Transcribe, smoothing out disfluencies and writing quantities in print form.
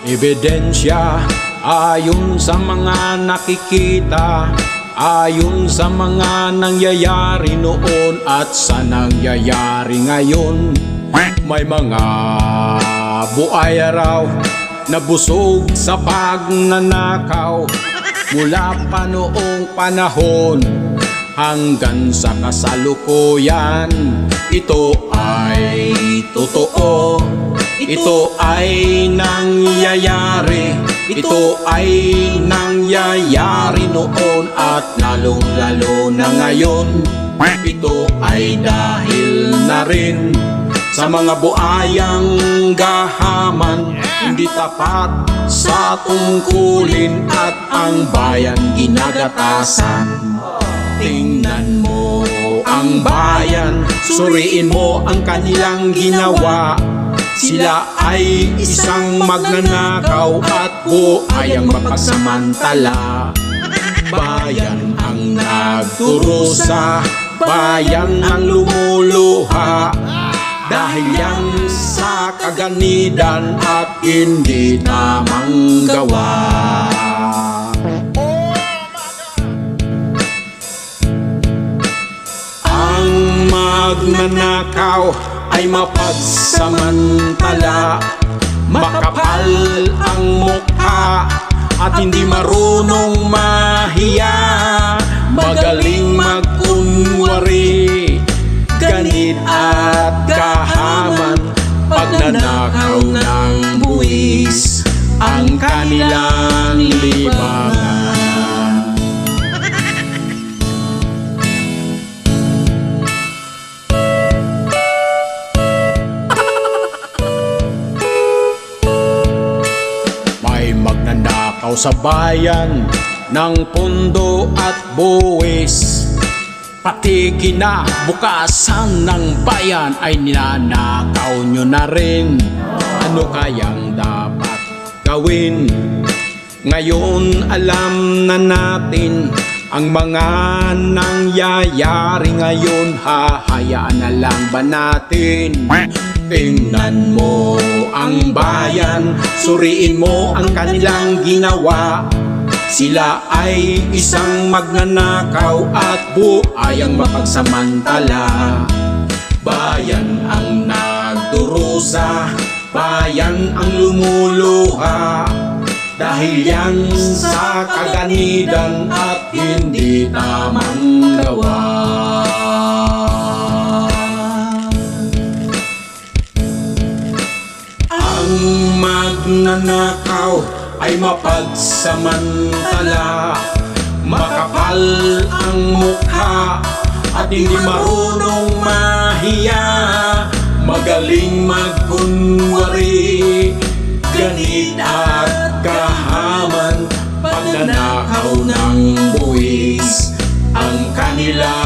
Ebidensya ayon sa mga nakikita, ayon sa mga nangyayari noon at sa nangyayari ngayon. May mga buhay raw na busog sa pagnanakaw mula pa noong panahon hanggang sa kasalukuyan. Ito ay totoo, ito ay nangyayari, ito ay nangyayari noon at lalong-lalo na ngayon. Ito ay dahil na rin sa mga buayang gahaman, hindi tapat sa tungkulin at ang bayan ginagatasan. Tingnan mo ang bayan, suriin mo ang kanilang ginawa. Sila ay isang magnanakaw at buayang mapagsamantala. Bayan ang nagturusa, bayan ang lumuluha, dahil yan sa kaganidan at hindi tamang gawa. Ang magnanakaw ay mapagsamantala, makapal ang mukha at hindi marunong mahiya, magaling magkunwari, ganid at kahaman, pagnanakaw ng buwis ang kanilang libangan. May magnanakaw sa bayan ng pondo at buwis, pati kinabukasan ng bayan ay ninanakaw nyo na rin. Ano kayang dapat gawin? Ngayon alam na natin ang mga nangyayari ngayon, hahayaan na lang ba natin? Tingnan mo ang bayan, suriin mo ang kanilang ginawa. Sila ay isang magnanakaw at buayang mapagsamantala. Bayan ang nagdurusa, bayan ang lumuluha, dahil yan sa kaganidan at hindi tamang gawa. Ang magnanakaw ay mapagsamantala, makapal ang mukha at hindi marunong mahiya, magaling magkunwari, ganid at kahaman, pagnanakaw ng buwis ang kanila